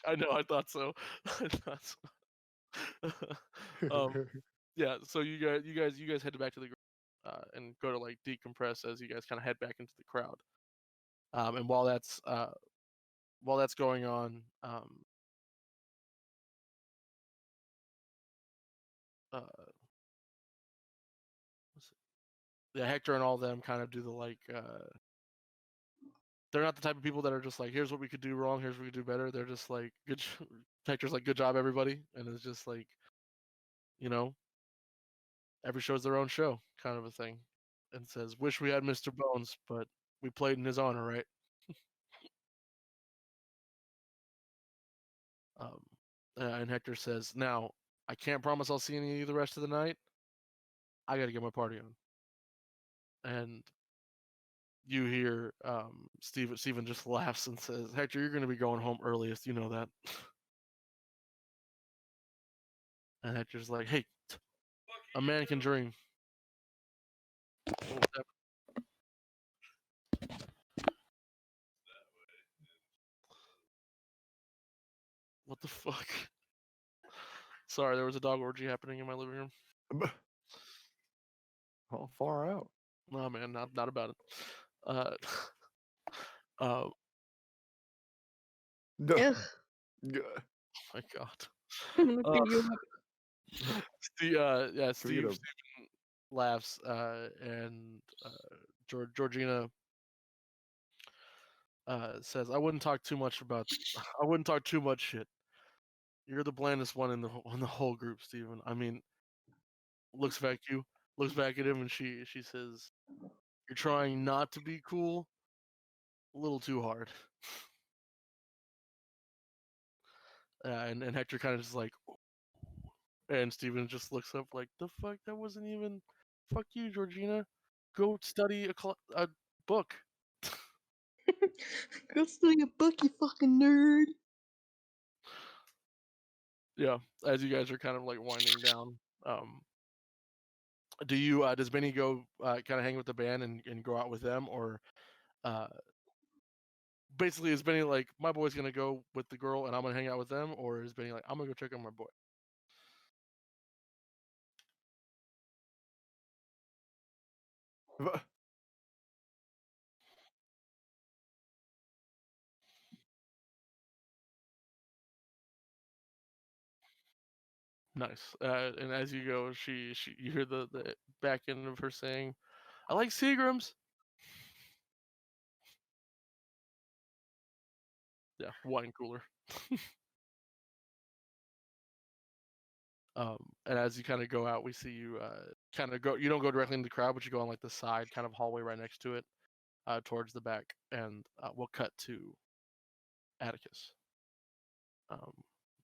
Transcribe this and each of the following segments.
I know. I thought so. I thought so. Yeah. So you guys head back to the and go to like decompress as you guys kind of head back into the crowd. And while that's going on, uh, yeah, Hector and all of them kind of do the like. They're not the type of people that are just like, here's what we could do wrong, here's what we could do better. They're just like, Hector's like, good job, everybody, and it's just like, you know, every show's their own show, kind of a thing, and says, wish we had Mr. Bones, but we played in his honor, right? Um, and Hector says, now I can't promise I'll see any of you the rest of the night. I got to get my party on. And you hear Steven just laughs and says, Hector, you're going to be going home earliest. You know that. And Hector's like, hey, a man can dream. What the fuck? Sorry, there was a dog orgy happening in my living room. Oh, far out. No, man, not about it. Uh, uh, No. Ugh. oh my god. I'm gonna beat you up. Steve laughs, and Georgina says, "I wouldn't talk too much shit. You're the blandest one in the whole group, Steven. I mean, looks back at him, and she says, "You're trying not to be cool, a little too hard." And Hector kind of just like, and Steven just looks up like, the fuck, that wasn't even, fuck you, Georgina. Go study a book. Go study a book, you fucking nerd. Yeah, as you guys are kind of like winding down. Does Benny go kind of hang with the band and go out with them, or uh, basically is Benny like, my boy's gonna go with the girl and I'm gonna hang out with them, or is Benny like, I'm gonna go check on my boy? Nice. And as you go, you hear the back end of her saying, "I like Seagrams." Yeah, wine cooler. And as you kind of go out, we see you kind of go. You don't go directly into the crowd, but you go on like the side kind of hallway right next to it, towards the back, and we'll cut to Atticus.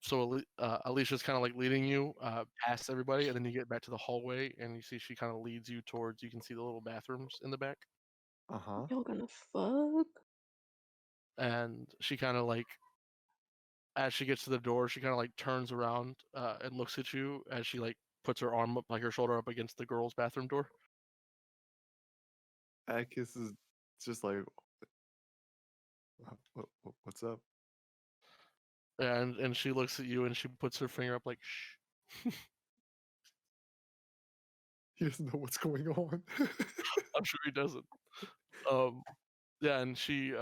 So Alicia's kind of like leading you past everybody, and then you get back to the hallway, and you see she kind of leads you towards. You can see the little bathrooms in the back, Y'all gonna fuck? and she kind of like, as she gets to the door, she kind of like turns around and looks at you as she like puts her arm up, like her shoulder up against the girls' bathroom door. Atticus is just like, what's up? And she looks at you and she puts her finger up like, shh. He doesn't know what's going on. I'm sure he doesn't. Yeah, and she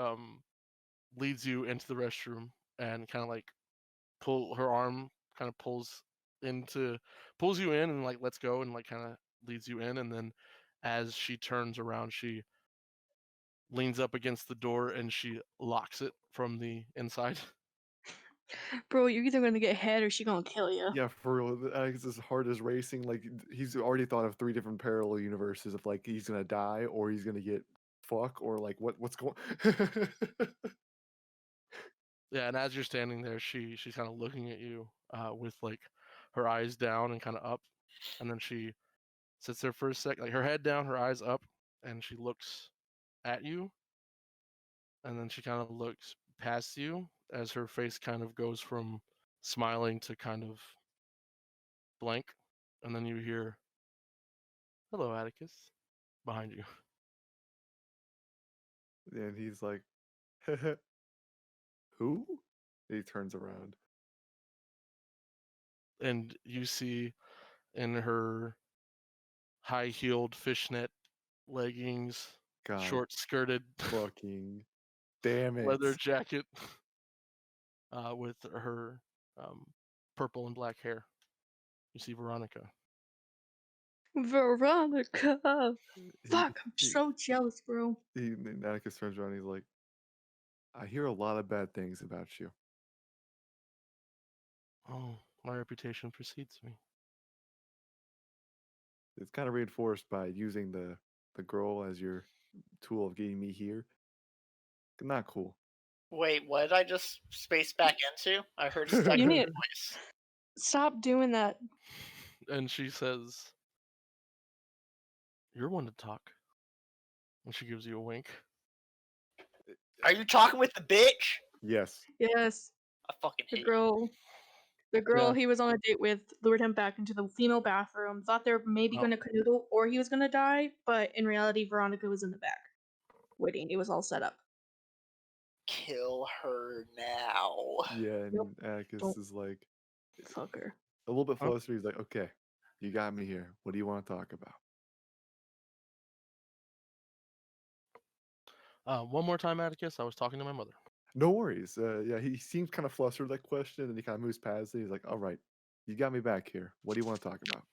leads you into the restroom and kind of like her arm kind of pulls you in and like lets go and like kind of leads you in, and then as she turns around, she leans up against the door and she locks it from the inside. Bro, you're either gonna get head or she gonna kill you. Yeah, for real. Atticus' heart is racing. Like, he's already thought of 3 different parallel universes of like he's gonna die or he's gonna get fuck or like what's going. Yeah, and as you're standing there, she's kind of looking at you with like her eyes down and kind of up, and then she sits there for a sec, like her head down, her eyes up, and she looks at you, and then she kind of looks past you as her face kind of goes from smiling to kind of blank, and then you hear, "Hello, Atticus," behind you. And he's like, who? He turns around. and you see in her high-heeled fishnet leggings, God short-skirted fucking damn it. leather jacket, with her purple and black hair. You see Veronica. Veronica. He- Fuck, I'm he- so jealous, bro. Atticus turns around and he's like, I hear a lot of bad things about you. Oh, my reputation precedes me. It's kind of reinforced by using the girl as your tool of getting me here. Not cool. Wait, what did I just space back into? I heard a You second need voice. stop doing that. And she says, "You're one to talk." And she gives you a wink. Are you talking with the bitch? Yes. Yes, I fucking the hate girl. The girl Yeah. he was on a date with lured him back into the female bathroom. Thought they were maybe Oh. gonna canoodle or he was gonna die, but in reality, Veronica was in the back, waiting. It was all set up. Kill her now. Yeah, and Atticus Don't- is like Fuck her. a little bit Huh? closer. He's like, okay, you got me here. What do you want to talk about? One more time, Atticus. I was talking to my mother. No worries. Yeah, he seems kind of flustered with that question, and he kind of moves past it. He's like, all right, you got me back here. What do you want to talk about?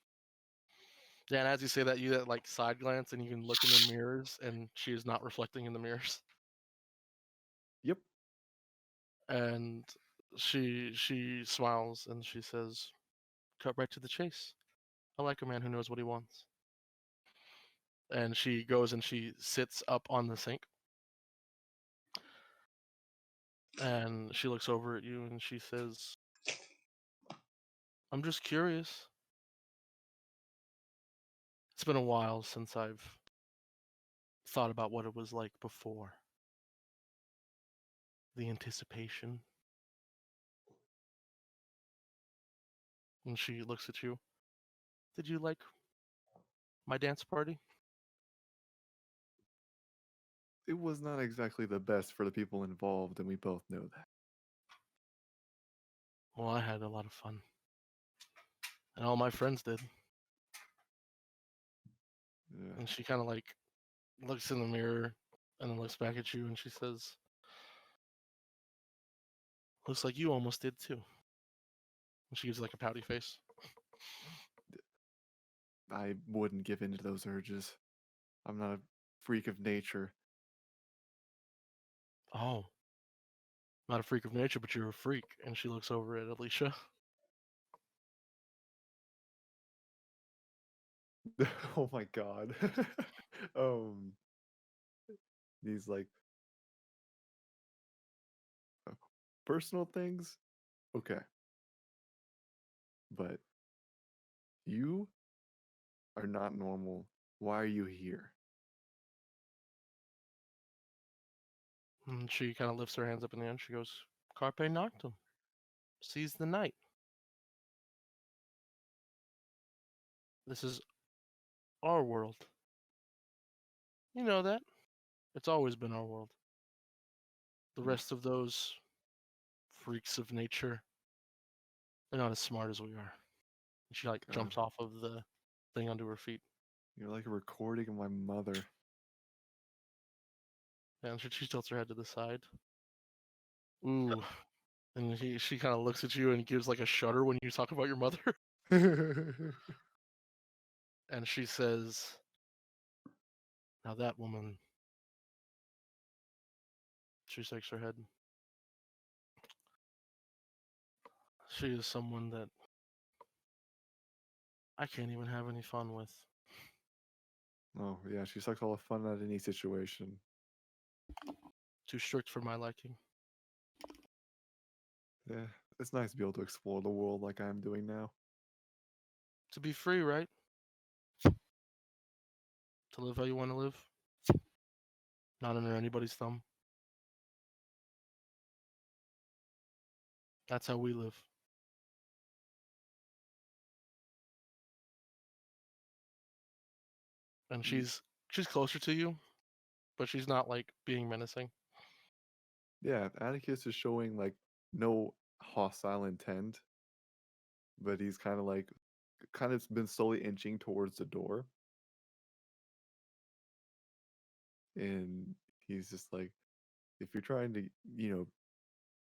Yeah, and as you say that, you get like side glance, and you can look in the mirrors, and she is not reflecting in the mirrors. Yep. And she smiles and she says, "Cut right to the chase. I like a man who knows what he wants." And she goes and she sits up on the sink. And she looks over at you and she says, "I'm just curious. It's been a while since I've thought about what it was like before. The anticipation." And she looks at you. "Did you like my dance party?" It was not exactly the best for the people involved, and we both know that. Well, I had a lot of fun. And all my friends did. Yeah. And she kind of like looks in the mirror and then looks back at you and she says, "Looks like you almost did too." And she gives like a pouty face. I wouldn't give in to those urges. I'm not a freak of nature. "Oh, not a freak of nature, but you're a freak." And she looks over at Alicia. Oh my god. um, these like personal things, okay, but you are not normal. Why are you here? And she kind of lifts her hands up in the air. She goes, "Carpe noctem. Seize the night. This is our world. You know that. It's always been our world. The rest of those freaks of nature, they're not as smart as we are." And she like God. jumps off of the thing onto her feet. You're like a recording of my mother. And she tilts her head to the side. Ooh. And she kind of looks at you and gives like a shudder when you talk about your mother. And she says, "Now that woman," she shakes her head, "she is someone that I can't even have any fun with." Oh yeah, she sucks all the fun out of any situation. Too strict for my liking. Yeah, it's nice to be able to explore the world like I'm doing now. To be free, right? To live how you want to live. Not under anybody's thumb. That's how we live. And she's closer to you, but she's not like being menacing. Yeah, Atticus is showing like no hostile intent, but he's kind of been slowly inching towards the door. And he's just like, if you're trying to,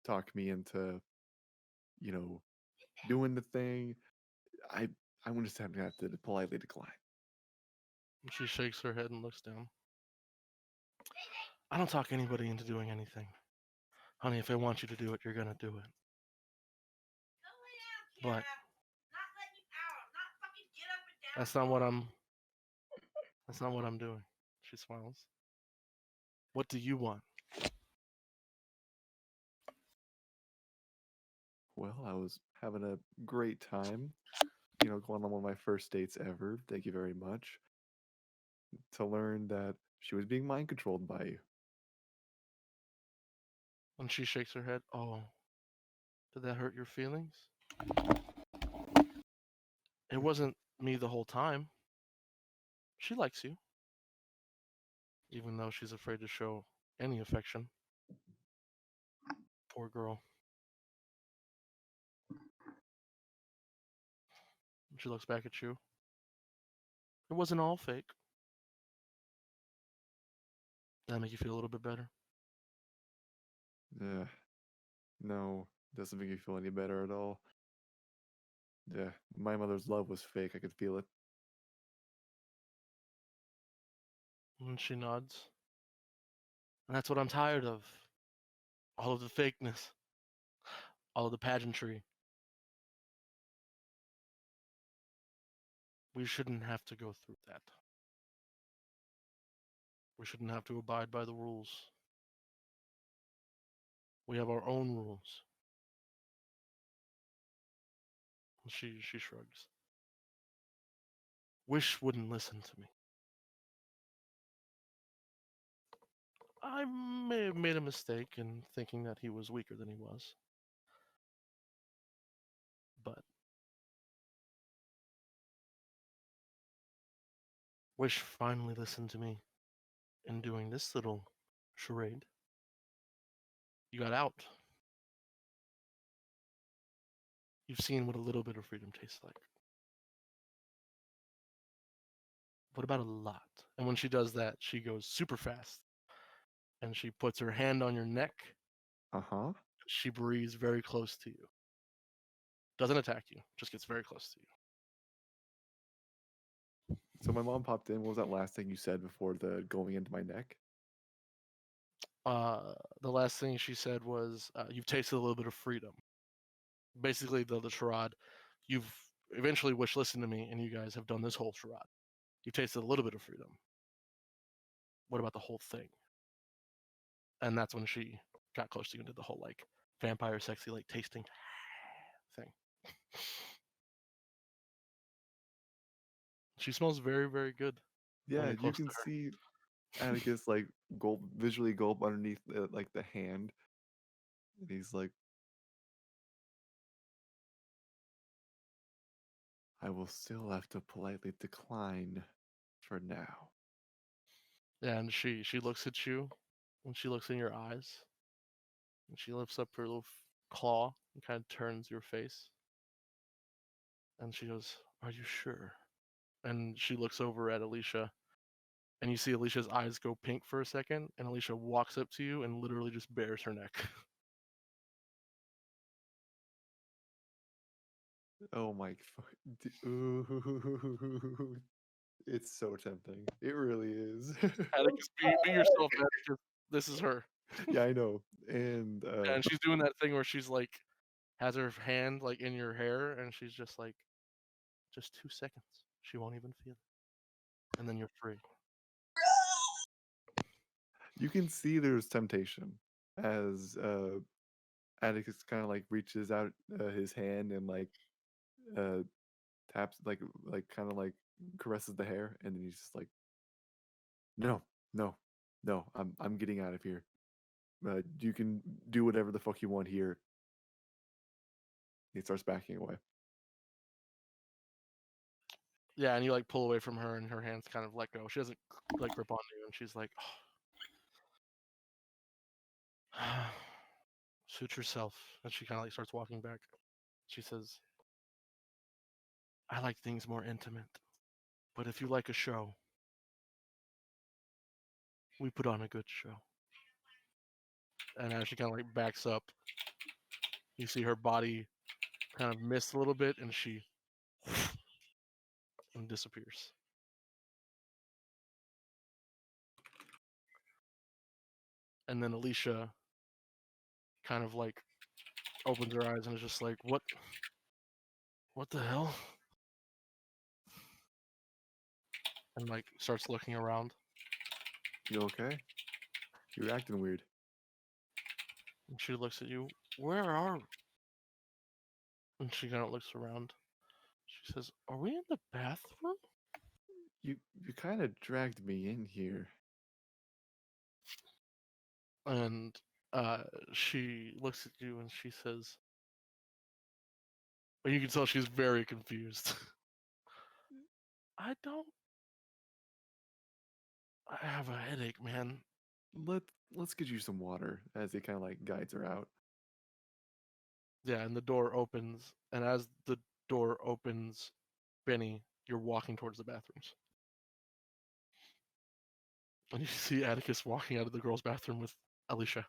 talk me into, doing the thing, I'm just going to have to politely decline. And she shakes her head and looks down. I don't talk anybody into doing anything. Honey, if I want you to do it, you're gonna do it. But that's not what I'm doing. She smiles. What do you want? Well, I was having a great time, going on one of my first dates ever. Thank you very much. To learn that she was being mind controlled by you. And she shakes her head. Oh, did that hurt your feelings? It wasn't me the whole time. She likes you. Even though she's afraid to show any affection. Poor girl. She looks back at you. It wasn't all fake. Did that make you feel a little bit better? Yeah. No, doesn't make you feel any better at all. Yeah, my mother's love was fake. I could feel it. And she nods. And that's what I'm tired of. All of the fakeness. All of the pageantry. We shouldn't have to go through that. We shouldn't have to abide by the rules. We have our own rules. She shrugs. Wish wouldn't listen to me. I may have made a mistake in thinking that he was weaker than he was. But Wish finally listened to me in doing this little charade. You got out. You've seen what a little bit of freedom tastes like. What about a lot? And when she does that, she goes super fast. And she puts her hand on your neck. Uh-huh. She breathes very close to you. Doesn't attack you, just gets very close to you. So my mom popped in. What was that last thing you said before the going into my neck? The last thing she said was, you've tasted a little bit of freedom. Basically, the charade, you've eventually Wish listened to me, and you guys have done this whole charade. You've tasted a little bit of freedom. What about the whole thing? And that's when she got close to you and did the whole, like, vampire sexy, like, tasting thing. She smells very, very good. Yeah, you're you close to can her. see Atticus like visually gulp underneath like the hand. And he's like, I will still have to politely decline for now. Yeah, and she looks at you, and she looks in your eyes, and she lifts up her little claw and kind of turns your face. And she goes, "Are you sure?" And she looks over at Alicia, and you see Alicia's eyes go pink for a second, and Alicia walks up to you and literally just bares her neck. Oh my ooh, it's so tempting. It really is. Atticus, be yourself, Atticus. This is her. Yeah, I know. And And she's doing that thing where she's like, has her hand like in your hair, and she's just like, just 2 seconds. She won't even feel it. And then you're free. you can see there's temptation as Atticus kind of like reaches out his hand and like taps like kind of like caresses the hair, and then he's just like, no, no, no, I'm getting out of here. You can do whatever the fuck you want here. He starts backing away. Yeah, and you like pull away from her, and her hands kind of let go. She doesn't like grip onto you, and she's like, Suit yourself. And she kind of like starts walking back. She says, I like things more intimate. But if you like a show, we put on a good show. And as she kind of like backs up, you see her body kind of mist a little bit, and she and disappears. And then Alicia kind of like opens her eyes and is just like, what the hell? And like starts looking around. You okay? You're acting weird. And she looks at you. Where are we? And she kind of looks around. She says, are we in the bathroom? You kind of dragged me in here. And she looks at you and she says, and you can tell she's very confused. I have a headache, man. Let's get you some water as he kind of like guides her out. Yeah, and the door opens, and as the door opens, Benny, you're walking towards the bathrooms. And you see Atticus walking out of the girls' bathroom with Alicia.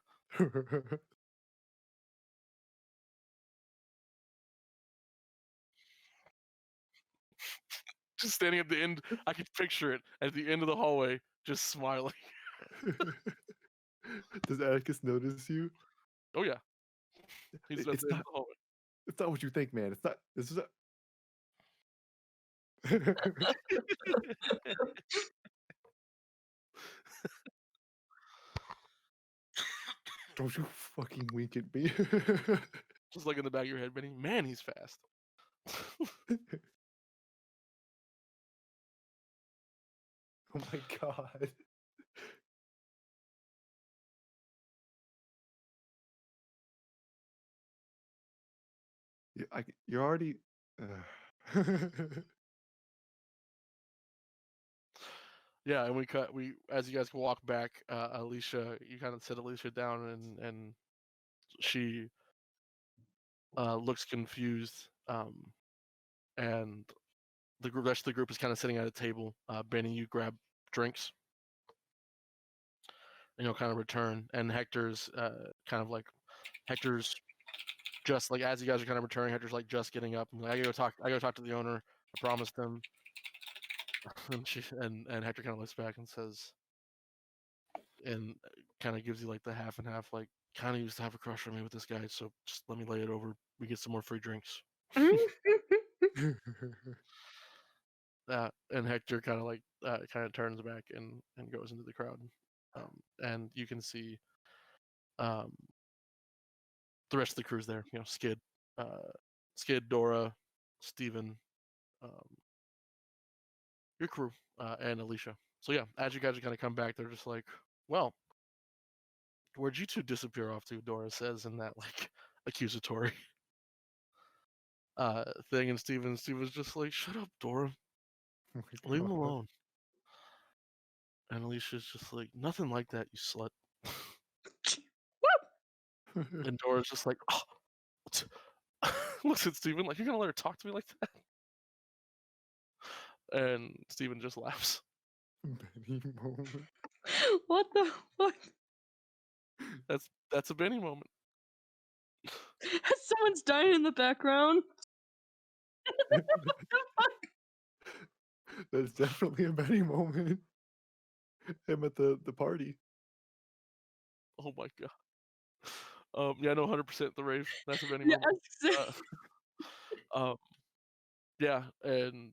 Just standing at the end, I can picture it at the end of the hallway, just smiling. Does Atticus notice you? Oh yeah, he's at the It's end not. of the hallway. It's not what you think, man. It's not. This is. Don't you fucking wink at me. Just like in the back of your head, Benny. Man, he's fast. Oh my god. You're already. Yeah, and we as you guys walk back, Alicia, you kind of set Alicia down, and she looks confused, and the rest of the group is kind of sitting at a table. Benny, you grab drinks, and you'll kind of return, and Hector's Hector's just like as you guys are kind of returning, Hector's like just getting up. And like, I gotta talk to the owner. I promised him. And Hector kind of looks back and says, and kind of gives you like the half and half, like kind of used to have a crush on me with this guy, so just let me lay it over. We get some more free drinks. And Hector kind of like kind of turns back and goes into the crowd, and you can see the rest of the crew's there. You know, Skid, Dora, Steven, your crew, and Alicia. So yeah, as you guys are kind of come back, they're just like, well, where'd you two disappear off to? Dora says in that like accusatory thing, and Steven's just like, shut up, Dora, Oh my leave him God. alone. And Alicia's just like, nothing like that, you slut. And Dora's just like, oh. Looks at Steven like, you're gonna let her talk to me like that? And Steven just laughs. Benny moment. What the fuck? That's a Benny moment. Someone's dying in the background. What the fuck? That's definitely a Benny moment. Him at the party. Oh my god. Yeah, no, 100% the rave. That's a Benny Yeah, moment. Yeah, and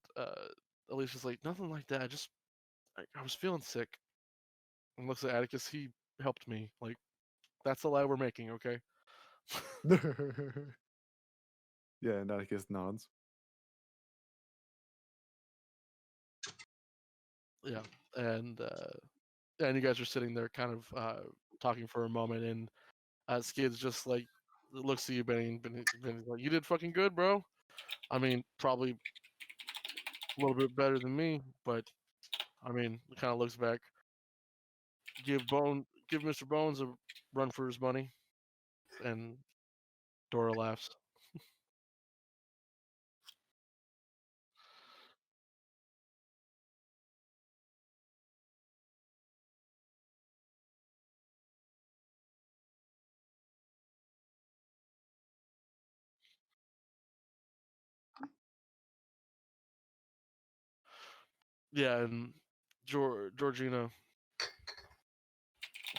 Alicia's like, nothing like that. I was feeling sick. And looks at Atticus. He helped me. Like, that's the lie we're making, okay? Yeah, and Atticus nods. Yeah, and you guys are sitting there, kind of talking for a moment, and Skid's just like looks at you, Benny, and Benny's like, "You did fucking good, bro. I mean, probably a little bit better than me, but I mean," he kind of looks back. Give Mr. Bones a run for his money. And Dora laughs. Yeah, and Georgina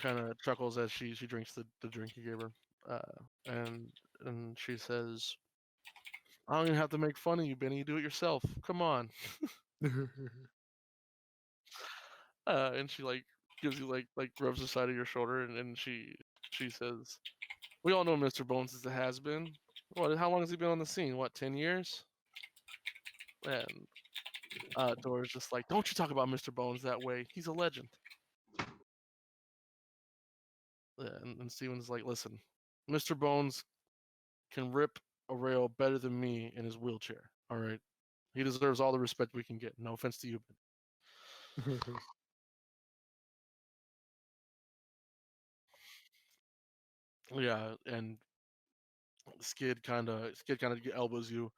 kind of chuckles as she drinks the drink you gave her, and she says, "I don't even have to make fun of you, Benny. You do it yourself. Come on." And she like gives you like rubs the side of your shoulder, and she says, "We all know Mr. Bones is a has been. What? How long has he been on the scene? What, 10 years?" And Dora's just like, "Don't you talk about Mr. Bones that way. He's a legend." And Steven's like, "Listen, Mr. Bones can rip a rail better than me in his wheelchair. All right, he deserves all the respect we can get. No offense to you, but yeah." And Skid kind of elbows you,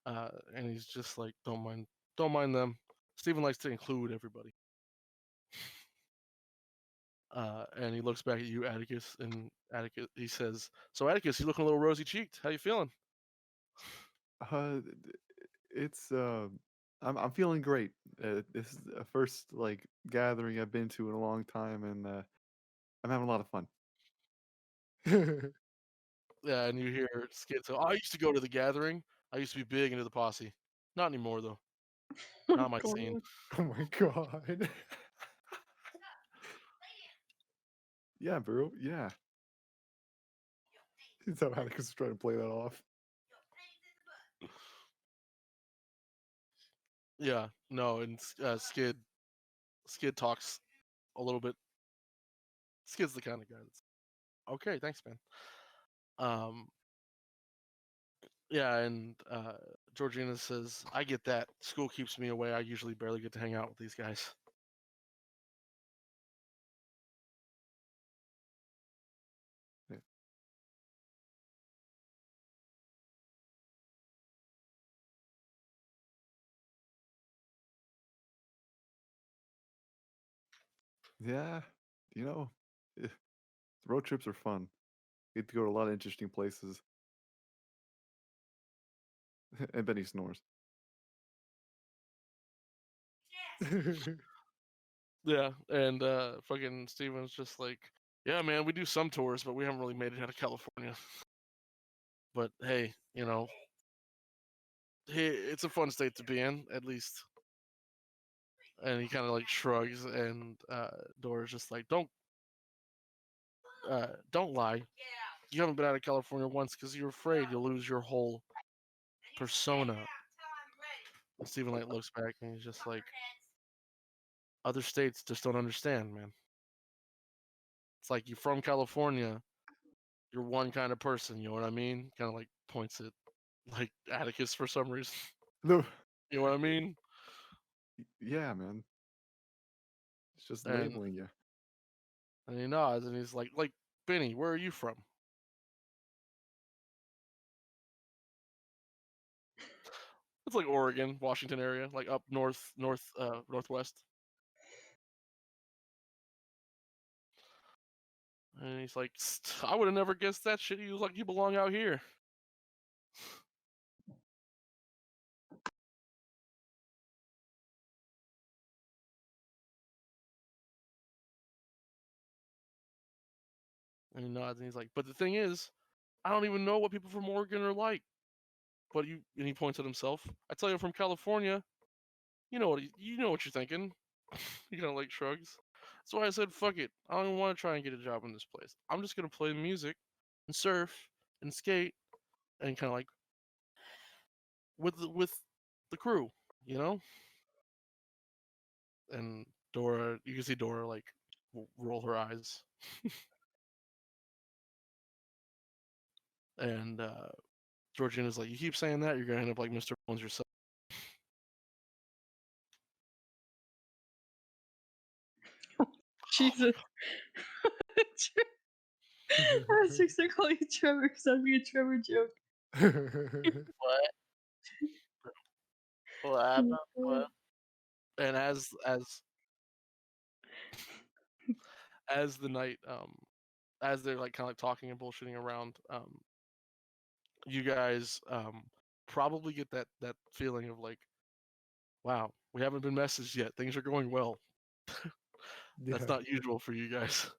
and he's just like, don't mind them. Steven likes to include everybody. And he looks back at you, Atticus, and Atticus he says, "So Atticus, you looking a little rosy cheeked. How you feeling?" Uh, it's I'm feeling great. This is the first like gathering I've been to in a long time, and I'm having a lot of fun. Yeah, and you hear Skid say, "Oh, I used to go to the gathering. I used to be big into the posse. Not anymore though. Not my scene." Oh my god. Yeah, bro. Yeah. So Atticus is trying to play that off. Yeah, no, and Skid talks a little bit. Skid's the kind of guy that's okay. Thanks, man. Um, yeah, and Georgina says, "I get that. School keeps me away. I usually barely get to hang out with these guys." Yeah. Yeah, you know, eh, road trips are fun. You get to go to a lot of interesting places. And Benny snores. Yeah, and fucking Steven's just like, "Yeah, man, we do some tours, but we haven't really made it out of California." But hey, hey, it's a fun state to be in, at least. And he kind of like shrugs, and Dora's just like, don't lie. You haven't been out of California once because you're afraid you'll lose your whole persona." And Steven like looks back and he's just like, "Other states just don't understand, man. It's like you're from California, you're one kind of person, you know what I mean?" Kind of like points at like Atticus for some reason. No. You know what I mean? Yeah, man. It's just And labeling you. and he nods and he's like Benny, where are you from? It's like Oregon, Washington area, like up northwest. And he's like, "I would have never guessed that shit. You look like you belong out here." And he nods and he's like, "But the thing is, I don't even know what people from Oregon are like. But you," and he points at himself. "I tell you, I'm from California. You know what you're thinking." He kind of like shrugs. That's why I said, "Fuck it. I don't even want to try and get a job in this place. I'm just gonna play music and surf and skate and kind of like with the crew, you know." And Dora, you can see Dora like roll her eyes, and Georgina's like, "You keep saying that, you're gonna end up like Mr. Bones yourself." Jesus. I was just gonna call you Trevor because that'd be a Trevor joke. What? What happened? What? And as the night as they're like kind of like talking and bullshitting around, you guys probably get that feeling of like, wow, we haven't been messaged yet, things are going well. That's Yeah. not usual for you guys.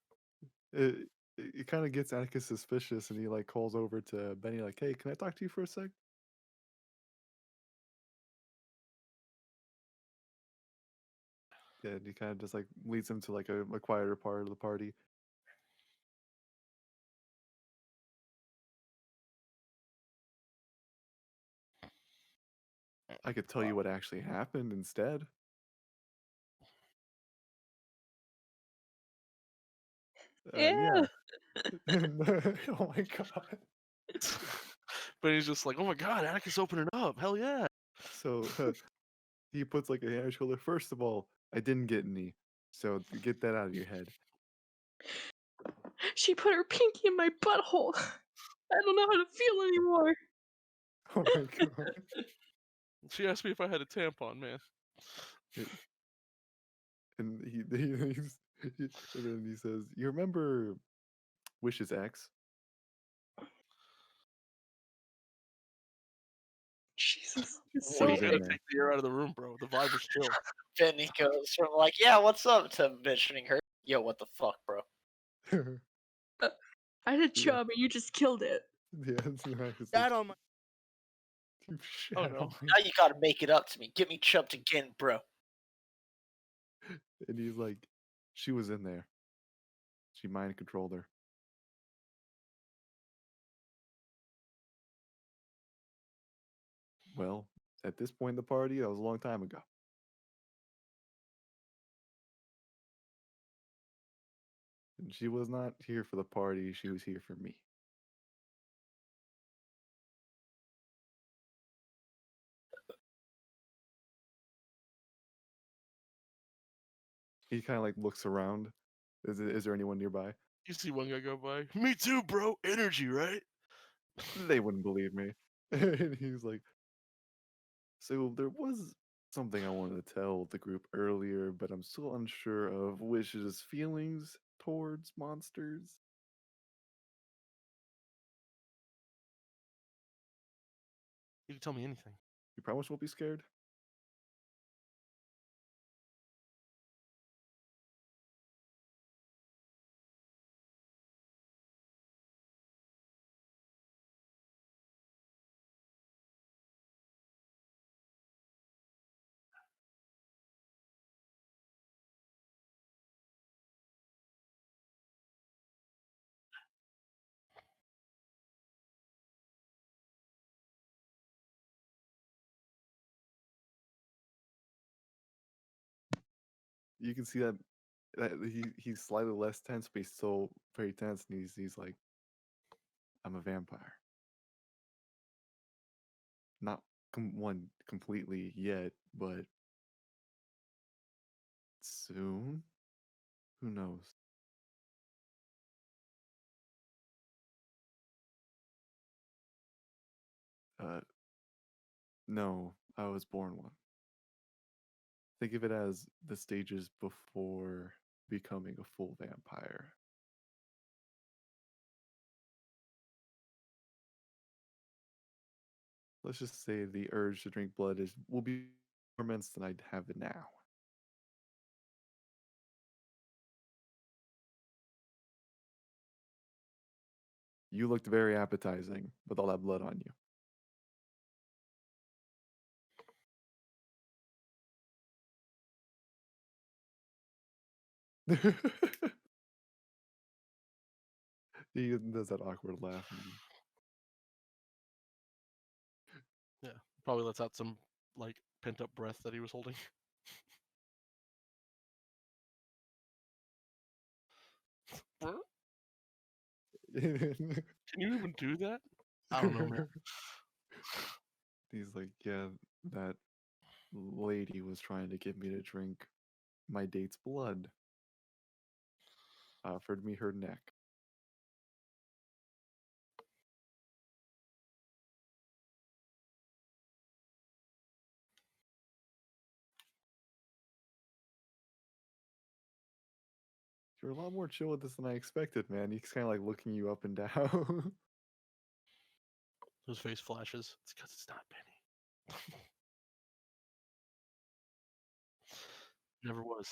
It kind of gets Atticus suspicious, and he like calls over to Benny, like, "Hey, can I talk to you for a sec?" Yeah, and he kind of just like leads him to like a quieter part of the party. I could tell you what actually happened instead. Yeah. Oh my god. But he's just like, oh my god, Atticus opening up, hell yeah. So he puts like a hand on his shoulder. First of all, I didn't get any, so get that out of your head. She put her pinky in my butthole. I don't know how to feel anymore. Oh my god. She asked me if I had a tampon, man. And and then he says, "You remember Wish's ex?" Jesus, it's Well, She you was so in gotta there. take the air out of the room, bro. The vibe was chill. Benny goes from like, yeah, what's up, to mentioning her. Yo, what the fuck, bro? I had a Yeah. chub and you just killed it. Yeah, it's nice. That on my. You Oh shat no. on me. Now you gotta make it up to me. Get me chubbed again, bro. And he's like, "She was in there. She mind controlled her." Well, at this point in the party, that was a long time ago. And she was not here for the party, she was here for me. He kind of like looks around. Is there anyone nearby? You see one guy go by. Me too, bro. Energy, right? They wouldn't believe me. And he's like, "So there was something I wanted to tell the group earlier, but I'm still unsure of Wish's feelings towards monsters." You can tell me anything. You promise won't be scared? You can see that he's slightly less tense, but he's still very tense, and he's like, "I'm a vampire. Not one completely yet, but soon. Who knows?" Uh, no, I was born one. Think of it as the stages before becoming a full vampire. Let's just say the urge to drink blood will be more immense than I'd have it now. You looked very appetizing with all that blood on you. He does that awkward laugh. Yeah. Probably lets out some like pent up breath that he was holding. Can you even do that? I don't know, man. He's like, "Yeah, that lady was trying to get me to drink my date's blood. Offered me her neck. You're a lot more chill with this than I expected, man. He's kind of like looking you up and down. His face flashes. It's because it's not Benny. Never was.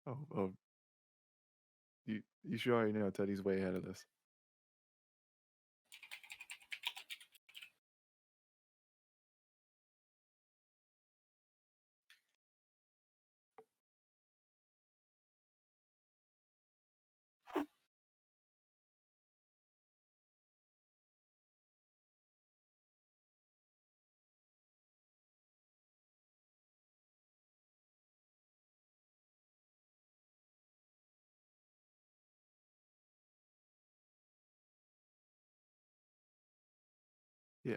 Oh, you should already know Teddy's way ahead of this. Yeah.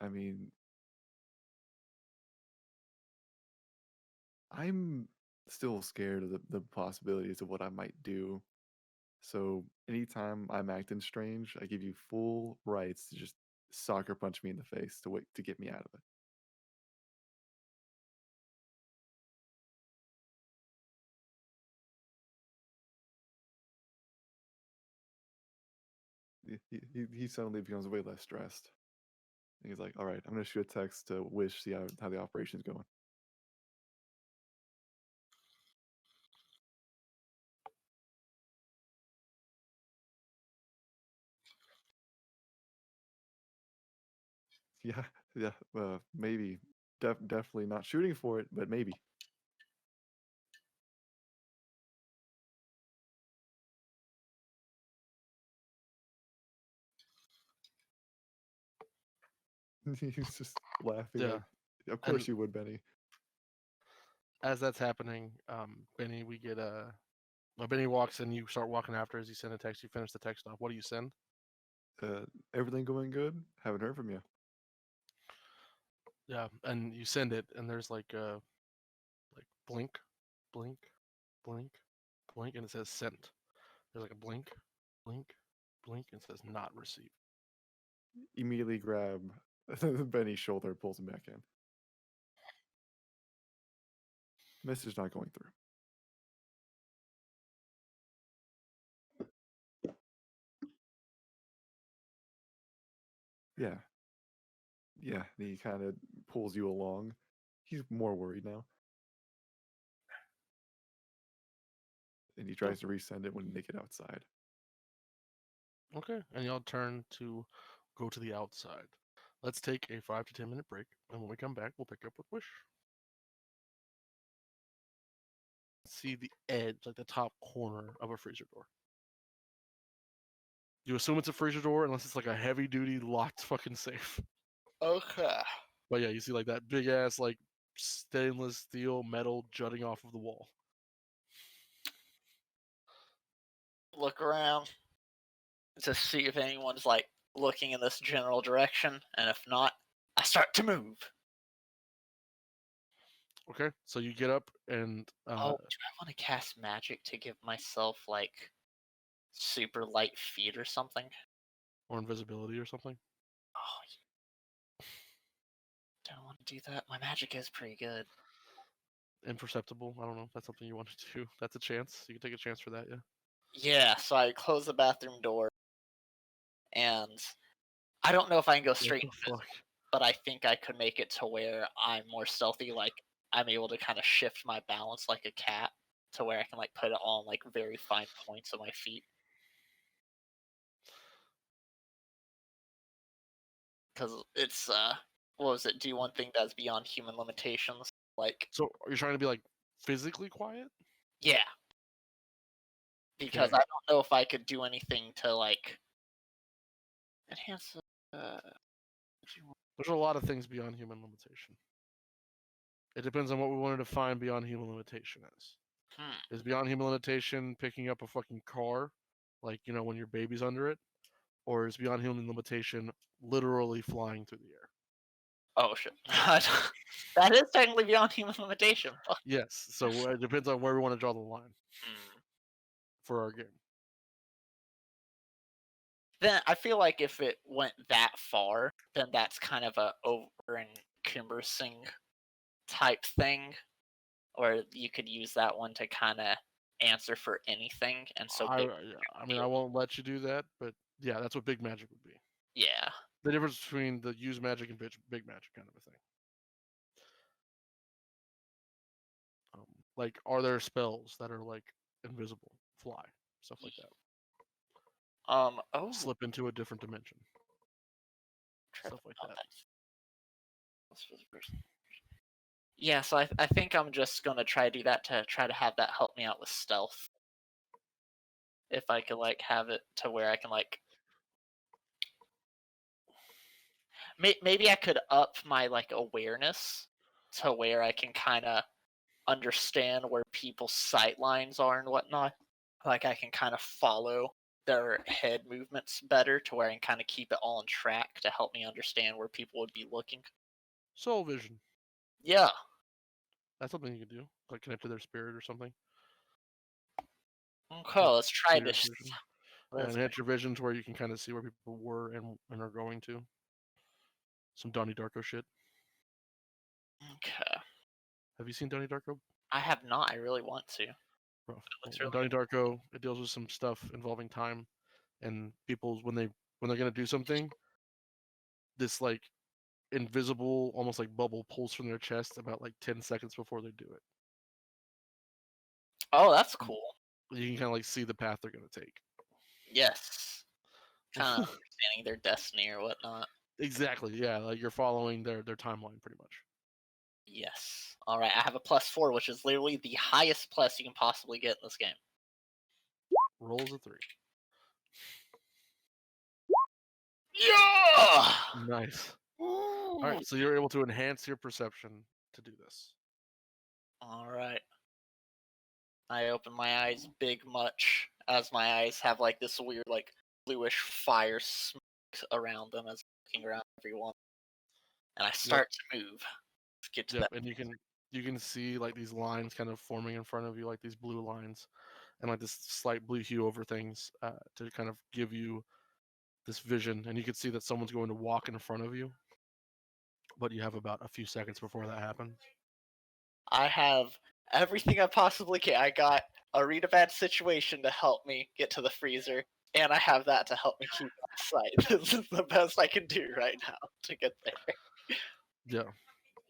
I mean, I'm still scared of the possibilities of what I might do. So anytime I'm acting strange, I give you full rights to just soccer punch me in the face to get me out of it. He suddenly becomes way less stressed. And he's like, "All right, I'm gonna shoot a text to Wish, see how the operation's going." Yeah, yeah. Maybe. Definitely not shooting for it, but maybe. He's just laughing Yeah. like, "Of course And you would, Benny." as that's happening, Benny, we get Benny walks in. You start walking after as you send a text. You finish the text off. What do you send? Everything going good? Haven't heard from you. Yeah, and you send it, and there's like blink, blink, blink, blink, and it says sent. There's like a blink, blink, blink, and it says not received. Immediately grab Benny's shoulder, pulls him back in. Message not going through. Yeah. Yeah, he kind of pulls you along. He's more worried now. And he tries to resend it when they get outside. Okay, and y'all turn to go to the outside. Let's take a 5 to 10 minute break, and when we come back, we'll pick up with Wish. See the edge, like the top corner of a freezer door. You assume it's a freezer door unless it's like a heavy duty locked fucking safe. Okay. But yeah, you see like that big ass like stainless steel metal jutting off of the wall. Look around to see if anyone's like looking in this general direction, and if not, I start to move. Okay, so you get up and Do I want to cast magic to give myself like super light feet or something? or invisibility or something. Oh, don't want to do that. My magic is pretty good. Imperceptible. I don't know if that's something you want to do. That's a chance. You can take a chance for that, yeah. Yeah, so I close the bathroom door, and I don't know if I can go What straight the invisible, fuck? but I think I could make it to where I'm more stealthy. Like I'm able to kind of shift my balance like a cat to where I can like put it on like very fine points of my feet. Because it's what was it? Do one thing that's beyond human limitations. Like So are you trying to be like physically quiet? yeah, because Okay. I don't know if I could do anything to like enhance. There's a lot of things beyond human limitation. It depends on what we wanted to find beyond human limitation is. Is beyond human limitation picking up a fucking car, like, you know, when your baby's under it? Or is beyond human limitation literally flying through the air? Oh shit! That is technically beyond human limitation. Fuck. Yes, so it depends on where we want to draw the line for our game. Then I feel like if it went that far, then that's kind of a over encompassing type thing, or you could use that one to kind of answer for anything, and so I big. mean, I won't let you do that, but yeah, that's what big magic would be. Yeah. The difference between the use magic and big magic kind of a thing. Like, are there spells that are like invisible, fly, stuff like that? Oh. Slip into a different dimension, stuff like that. Yeah, so I think I'm just gonna try to do that to try to have that help me out with stealth. If I could like have it to where I can like maybe I could up my like awareness to where I can kind of understand where people's sight lines are and whatnot. Like I can kind of follow their head movements better to where I can kind of keep it all on track to help me understand where people would be looking. Soul vision. Yeah. That's something you can do, like connect to their spirit or something. Okay, let's try Clear this. vision. Yeah, enhance your vision to where you can kind of see where people were and are going to. Some Donnie Darko shit. Okay. Have you seen Donnie Darko? I have not. I really want to. Rough. Looks Well, really Donnie Darko, it deals with some stuff involving time and people's when they're gonna do something. This like invisible, almost like bubble pulls from their chest about like 10 seconds before they do it. Oh, that's cool. You can kind of like see the path they're gonna take. Yes. Kind of understanding their destiny or whatnot. Exactly. Yeah, like you're following their timeline pretty much. Yes. All right. I have a +4, which is literally the highest plus you can possibly get in this game. Rolls a 3. Yeah. Nice. Ooh. All right, so you're able to enhance your perception to do this. All right. I open my eyes big much as my eyes have like this weird like bluish fire smoke around them as I'm looking around everyone, and I start to move. Let's get to that. And you can see like these lines kind of forming in front of you, like these blue lines, and like this slight blue hue over things to kind of give you this vision. And you can see that someone's going to walk in front of you, but you have about a few seconds before that happens. I have everything I possibly can. I got a read a bad situation to help me get to the freezer, and I have that to help me keep my sight. This is the best I can do right now to get there. Yeah.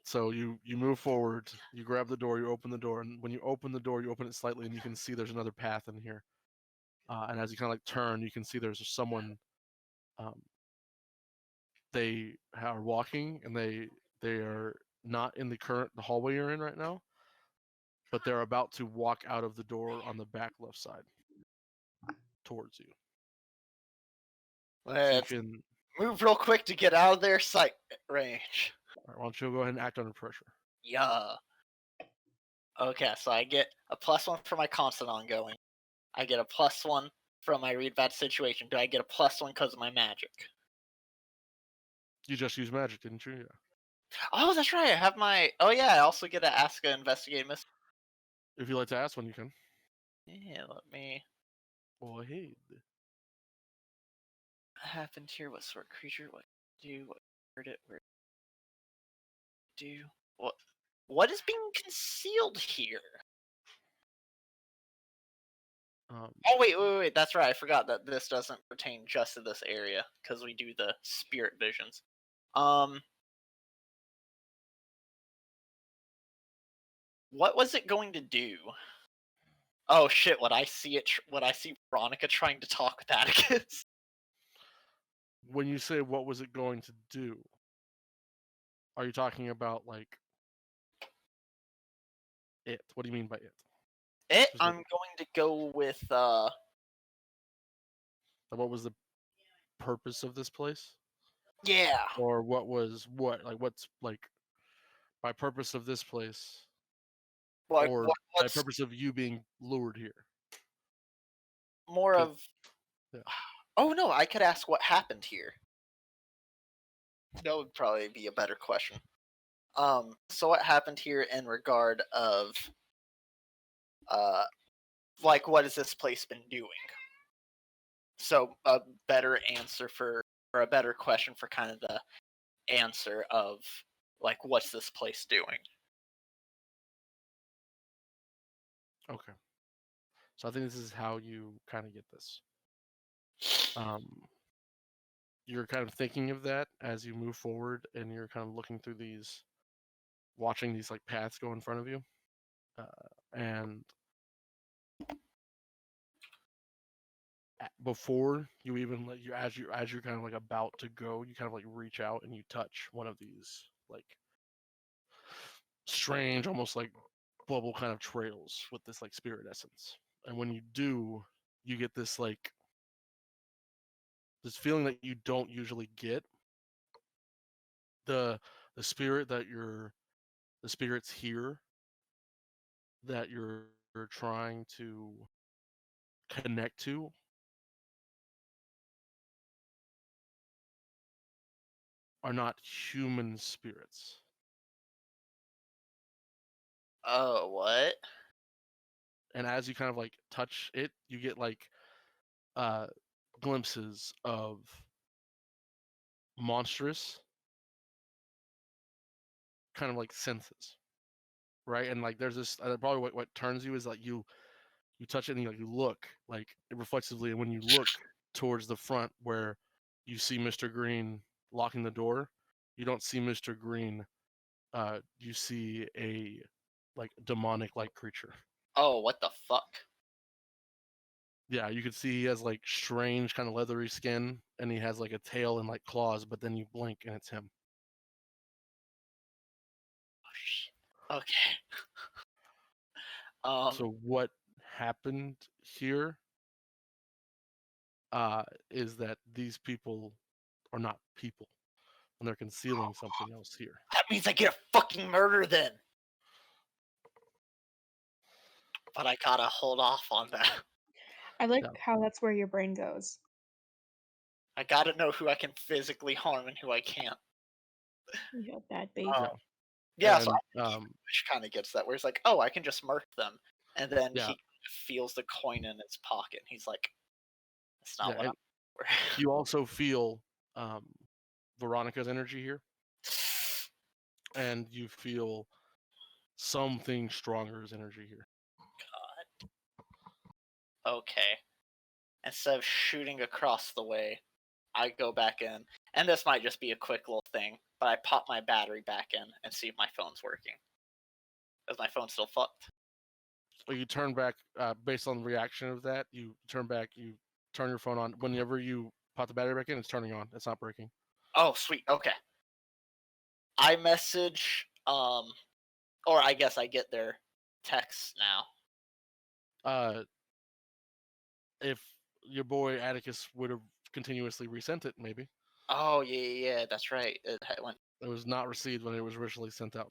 So you move forward, you grab the door, you open the door, and when you open the door, you open it slightly, and you can see there's another path in here. And as you kind of like turn, you can see there's someone. They are walking, and they are not in the hallway you're in right now, but they're about to walk out of the door on the back left side towards you. So you Let's can move real quick to get out of their sight range. All right, why don't you go ahead and act under pressure? Yeah. Okay, so I get a +1 for my constant ongoing. I get a +1 from my read bad situation. Do I get a +1 because of my magic? You just used magic, didn't you? Yeah. Oh, that's right. I have my. Oh yeah, I also get to ask an investigate mystery. If you'd like to ask one, you can. Yeah, let me. Go ahead. What happened here? What sort of creature? What do? What heard it? Where do? What? What is being concealed here? Oh wait. That's right. I forgot that this doesn't pertain just to this area because we do the spirit visions. What was it going to do? Oh shit! What I see Veronica trying to talk with Atticus. When you say what was it going to do, are you talking about like it? What do you mean by it? I'm going to go with Like, what was the purpose of this place? yeah. Or what was what? Like what's like by purpose of this place? Like Or by what's purpose of you being lured here? more 'Cause- of? yeah. Oh no, I could ask what happened here. That would probably be a better question. So what happened here in regard of like what has this place been doing? So a better answer for or a better question for kind of the answer of like what's this place doing? Okay. So I think this is how you kind of get this. You're kind of thinking of that as you move forward, and you're kind of looking through these, watching these like paths go in front of you, and before you even let you as you're kind of like about to go, you kind of like reach out and you touch one of these like strange, almost like bubble kind of trails with this like spirit essence. And when you do, you get this like this feeling that you don't usually get. The spirit that the spirits here that you're trying to connect to are not human spirits. Oh, what? And as you kind of like touch it, you get like glimpses of monstrous kind of like senses, right? And like there's this probably what turns you is like you touch it and you look like reflexively, and when you look towards the front where you see Mr. Green locking the door, you don't see Mr. Green. You see a like demonic like creature. Oh, what the fuck? Yeah, you can see he has like strange kind of leathery skin, and he has like a tail and like claws. But then you blink and it's him. Oh shit. Okay. So what happened here is that these people are not people, and they're concealing something else here. That means I get a fucking murder then. But I gotta hold off on that. I like Yeah. how that's where your brain goes. I gotta know who I can physically harm and who I can't. You have bad bait. Yeah, And so which kind of gets that, where he's like, "Oh, I can just murk them," and then yeah, he feels the coin in his pocket. And he's like, "That's not yeah, what and I'm." you also feel Veronica's energy here, and you feel something stronger's energy here. Okay. Instead of shooting across the way, I go back in, and this might just be a quick little thing, but I pop my battery back in and see if my phone's working. Is my phone still fucked? So you turn back based on the reaction of that. You turn back. You turn your phone on. Whenever you pop the battery back in, it's turning on. It's not breaking. Oh, sweet. Okay. I message, or I guess I get their texts now. If your boy Atticus would have continuously resent it, maybe. Oh yeah, that's right. Went. It was not received when it was originally sent out.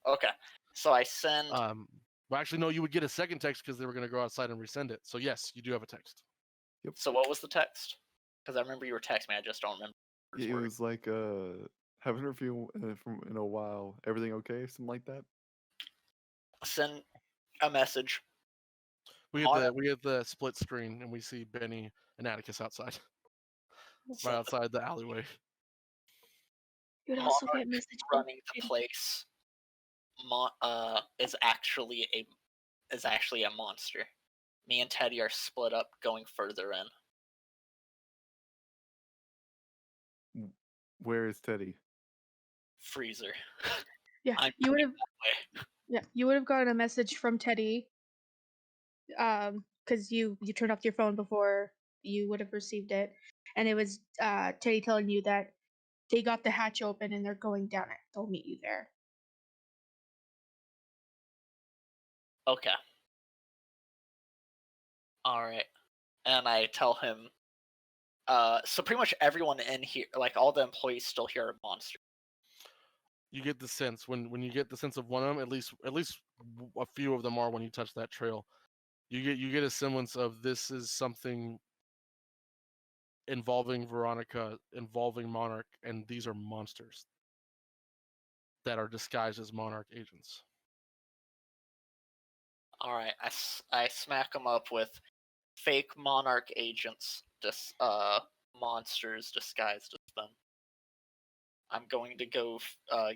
Okay, so I send. Well, actually, no. You would get a second text because they were going to go outside and resend it. So yes, you do have a text. So what was the text? Because I remember you were texting me. I just don't remember. It was like haven't heard from you in a while. Everything okay? Something like that. Send a message. We get the split screen and we see Benny and Atticus outside, right outside the alleyway. You'd also Monarch get message from running the place. Is actually a monster. Me and Teddy are split up, going further in. Where is Teddy? Freezer. Yeah, I'm you would going have. that way. Yeah, you would have gotten a message from Teddy. Because you turned off your phone before you would have received it, and it was Teddy telling you that they got the hatch open and they're going down it. They'll meet you there. Okay. All right. And I tell him. So pretty much everyone in here, like all the employees still here, are monsters. You get the sense when you get the sense of one of them, at least a few of them are when you touch that trail. You get a semblance of this is something involving Veronica, involving Monarch, and these are monsters that are disguised as Monarch agents. All right. I smack them up with fake Monarch agents, monsters disguised as them. I'm going to go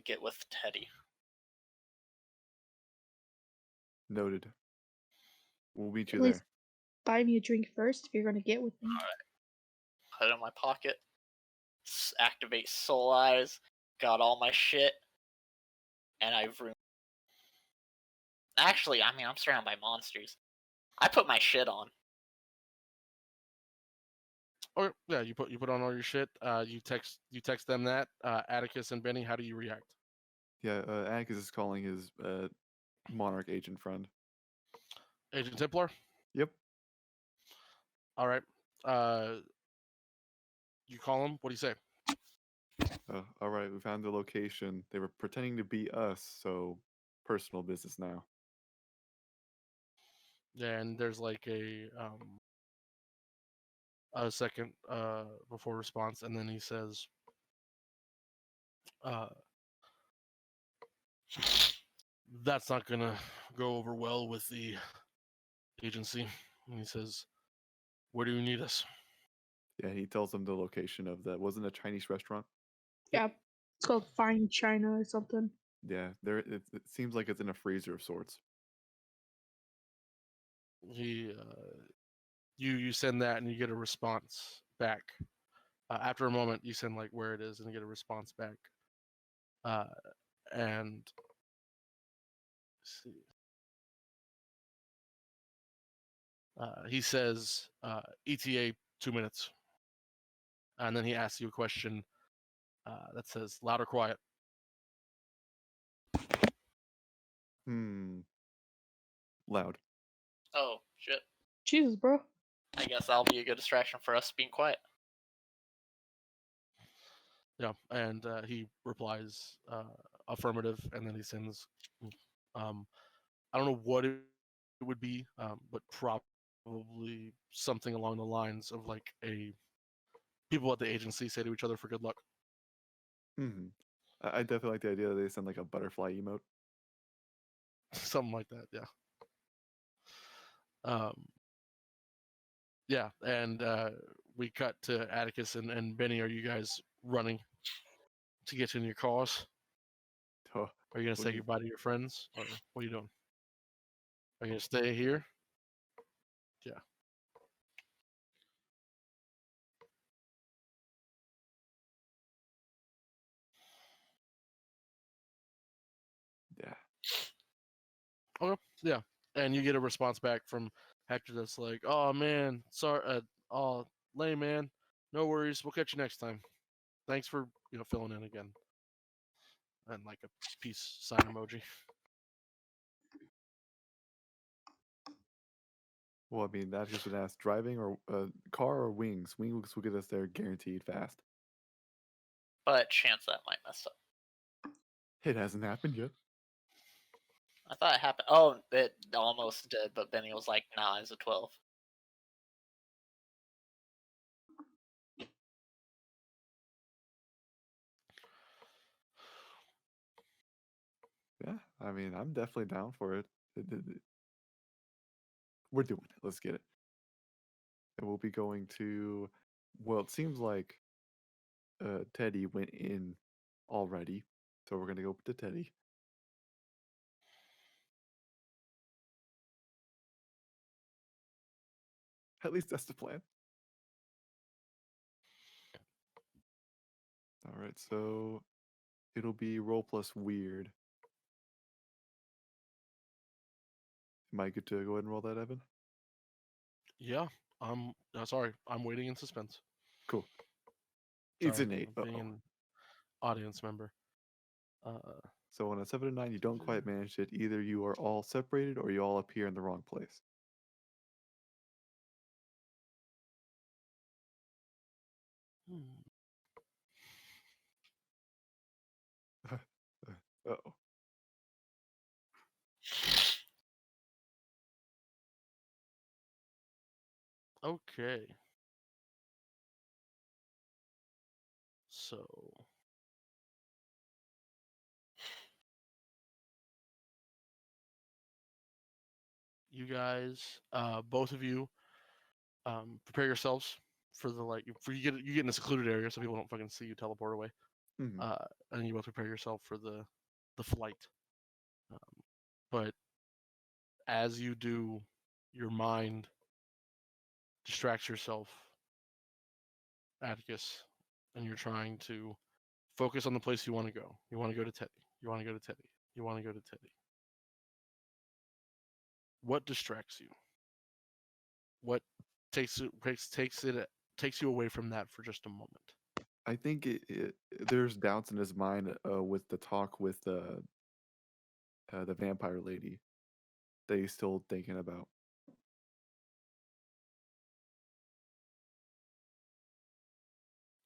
get with Teddy. Noted. We'll meet you At least there. buy me a drink first if you're gonna get with me. All right. Put it in my pocket. Activate Soul Eyes. Got all my shit. And I've room. Actually, I mean, I'm surrounded by monsters. I put my shit on. Or yeah, you put on all your shit. You text them that. Atticus and Benny, how do you react? Yeah, Atticus is calling his Monarch agent friend. Agent Templar. Yep. All right. You call him. What do you say? All right, we found the location. They were pretending to be us, so personal business now. And there's like a second before response, and then he says, "That's not gonna go over well with the agency." And he says, "Where do you need us?" Yeah, he tells them the location of that. Wasn't a Chinese restaurant? Yeah, it's called Fine China or something. Yeah, it seems like it's in a freezer of sorts. He you send that and you get a response back. After a moment, you send like where it is and you get a response back. And let's see. He says ETA 2 minutes, and then he asks you a question that says loud or quiet. Loud. Oh, shit. Jesus, bro. I guess that'll be a good distraction for us being quiet. Yeah, and he replies affirmative, and then he sends. I don't know what it would be, but probably something along the lines of like a people at the agency say to each other for good luck. Mm-hmm. I definitely like the idea that they send like a butterfly emote. Something like that, yeah. Yeah, and we cut to Atticus and Benny. Are you guys running to get in your cars? Oh, Are you gonna what say do you- goodbye to your friends, or what are you doing? Are you gonna stay here? Yeah. yeah. Okay. Yeah, and you get a response back from Hector that's like, "Oh man, sorry, oh lame man, no worries, we'll catch you next time. Thanks for filling in again." And like a peace sign emoji. Well, I mean, Atticus would ask driving or car or wings. Wings will get us there guaranteed fast. but chance that might mess up. It hasn't happened yet. I thought it happened. Oh, it almost did, but Benny was like, "Nah, it's a 12." Yeah, I mean, I'm definitely down for it. We're doing it. Let's get it. And we'll be going to. Well, it seems like Teddy went in already, so we're gonna go to Teddy. At least that's the plan. All right, so it'll be roll plus weird. Am I good to go ahead and roll that, Evan? Yeah. Sorry. I'm waiting in suspense. Cool. It's Sorry, an 8. I'm being an audience member. So on a 7 and 9, you don't quite manage it. Either you are all separated or you all appear in the wrong place. Uh-oh. Okay. So you guys, both of you, prepare yourselves for the you get in a secluded area so people don't fucking see you teleport away. Mhm. And you both prepare yourself for the flight. But as you do, your mind distracts yourself, Atticus, and you're trying to focus on the place you want to go. You want to go to Teddy. You want to go to Teddy. You want to go to Teddy. What distracts you? What takes you away from that for just a moment? I think there's doubts in his mind with the talk with the vampire lady that he's still thinking about.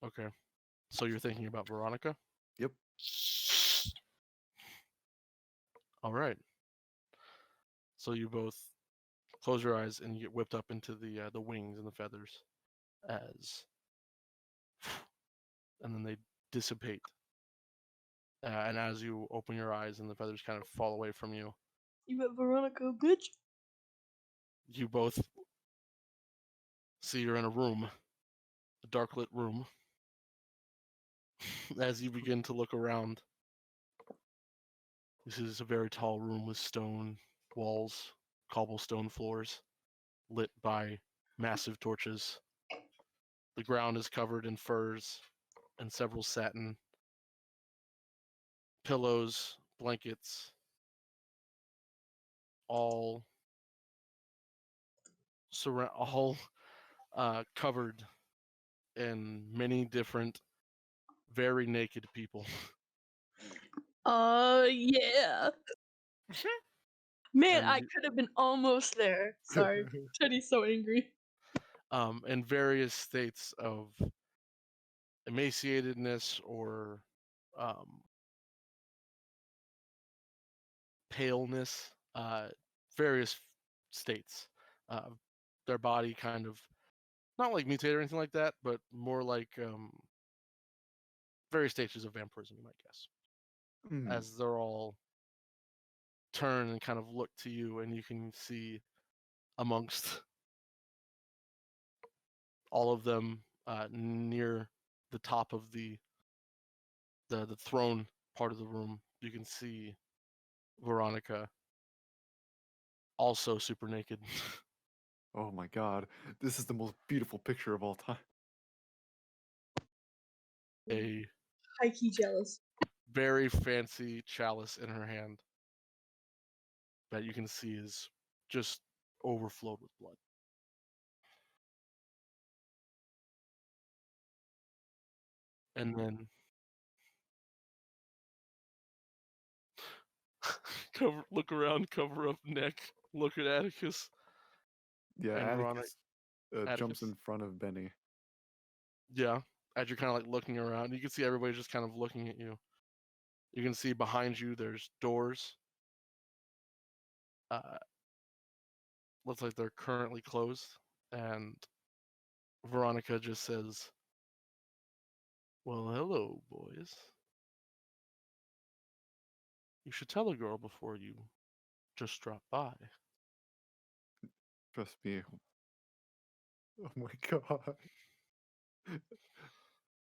Okay. So you're thinking about Veronica? Yep. All right. So you both close your eyes and you get whipped up into the wings and the feathers and then they dissipate. And as you open your eyes and the feathers kind of fall away from you, You met Veronica, bitch. you both see you're in a room, a dark lit room. As you begin to look around, this is a very tall room with stone walls, cobblestone floors, lit by massive torches. The ground is covered in furs and several satin pillows, blankets, all covered in many different, very naked people. Yeah. Man, And I could have been almost there. Sorry. Teddy's so angry. in various states of emaciatedness or paleness, various states. Their body kind of not like mutated or anything like that, but more like various stages of vampirism, you might guess. Mhm. As they're all turn and kind of look to you, and you can see amongst all of them near the top of the throne part of the room, you can see Veronica, also super naked. Oh my god, this is the most beautiful picture of all time. A High key jealous. very fancy chalice in her hand that you can see is just overflowed with blood. And then look around, cover up neck, look at Atticus. Yeah, And Veronica, Atticus jumps Atticus. in front of Benny. Yeah, as you're kind of like looking around, you can see everybody just kind of looking at you. You can see behind you there's doors. Looks like they're currently closed, and Veronica just says, "Well, hello, boys. You should tell a girl before you just drop by." Trust me. Oh my god.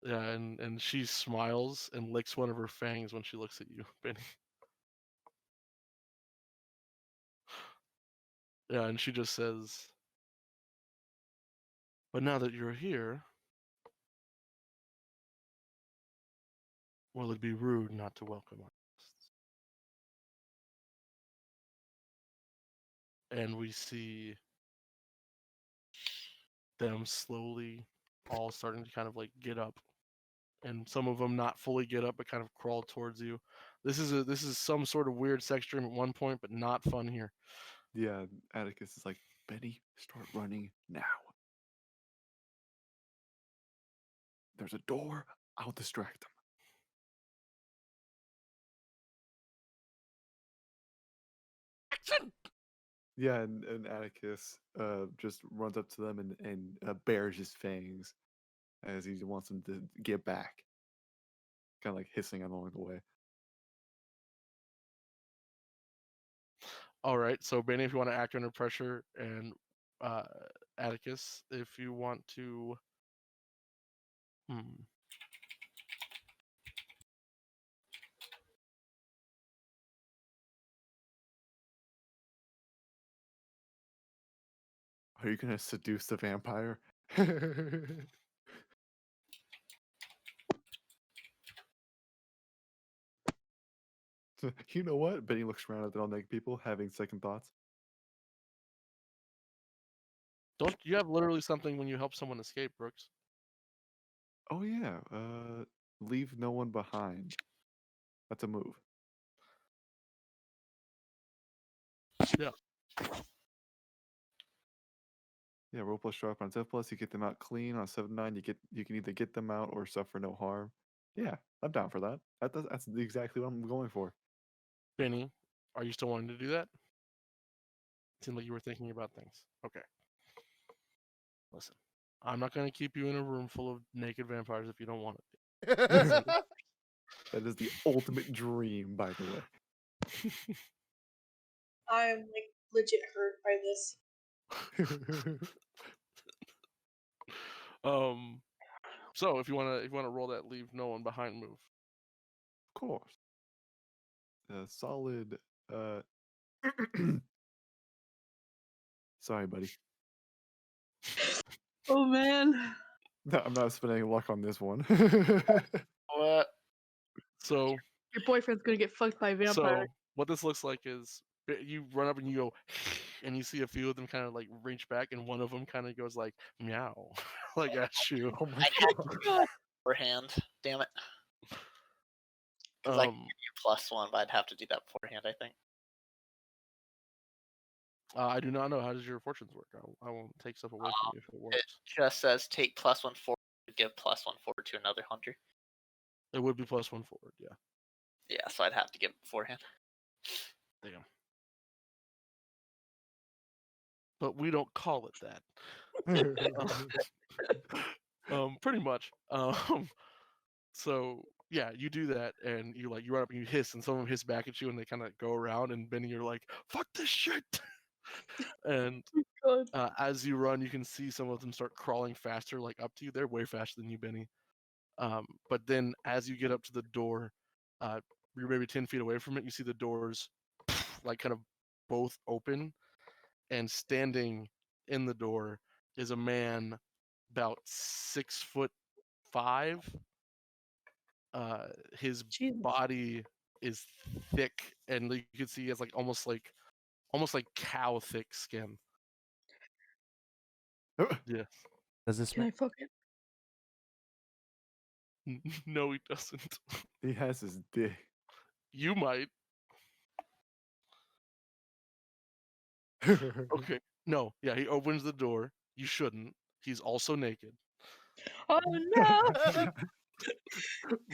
Yeah, and she smiles and licks one of her fangs when she looks at you, Benny. Yeah, and she just says, "But now that you're here, will it be rude not to welcome our guests?" And we see them slowly all starting to kind of like get up, and some of them not fully get up but kind of crawl towards you. This is some sort of weird sex dream at one point, but not fun here. Yeah, Atticus is like, Benny, start running now. There's a door. I'll distract them. Yeah, and Atticus just runs up to them and bares his fangs as he wants them to get back. Kind of like hissing along the way. All right, so Benny, if you want to act under pressure, and Atticus, if you want to. Are you gonna seduce the vampire? You know what? Benny looks around at the all naked people, having second thoughts. Don't you have literally something when you help someone escape, Brooks? Oh yeah, leave no one behind. That's a move. Yeah. Yeah, roll plus sharp on 7 plus, you get them out clean. On 7-9, you can either get them out or suffer no harm. Yeah, I'm down for that. That's exactly what I'm going for. Benny, are you still wanting to do that? Seemed like you were thinking about things. Okay. Listen, I'm not going to keep you in a room full of naked vampires if you don't want it. That is the ultimate dream, by the way. I'm like legit hurt by this. So if you wanna roll that leave no one behind move. Of course. Solid. Sorry, buddy. Oh man. No, I'm not spending luck on this one. What? So Your boyfriend's gonna get fucked by a vampire. So what this looks like is you run up and you go, and you see a few of them kind of like reach back, and one of them kind of goes like meow, like at you. Oh my I had to god. do beforehand. Damn it. Because I can give you +1, but I'd have to do that beforehand, I think. I do not know. How does your fortunes work? I won't take stuff away from you if it works. It just says take +1 forward, give +1 forward to another hunter. It would be +1 forward, yeah. Yeah, so I'd have to give it beforehand. Damn. But we don't call it that. Pretty much. So yeah, you do that, and you run up and you hiss, and some of them hiss back at you, and they kind of go around, and Benny, you're like, "Fuck this shit!" And as you run, you can see some of them start crawling faster, like up to you. They're way faster than you, Benny. But then as you get up to the door, you're maybe 10 feet away from it. You see the doors, like kind of both open, and standing in the door is a man about 6'5". His Jesus. body is thick, and you can see he has like almost like cow thick skin. Yes. Does this Can I fuck it? No, he doesn't. He has his dick. You might. Okay. No. Yeah, he opens the door. You shouldn't. He's also naked. Oh no!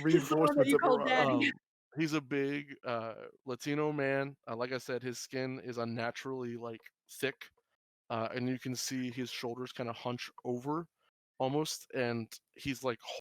Reinforcements you have called arrived. Daddy. He's a big Latino man. Like I said, his skin is unnaturally like thick, and you can see his shoulders kind of hunch over, almost, and he's like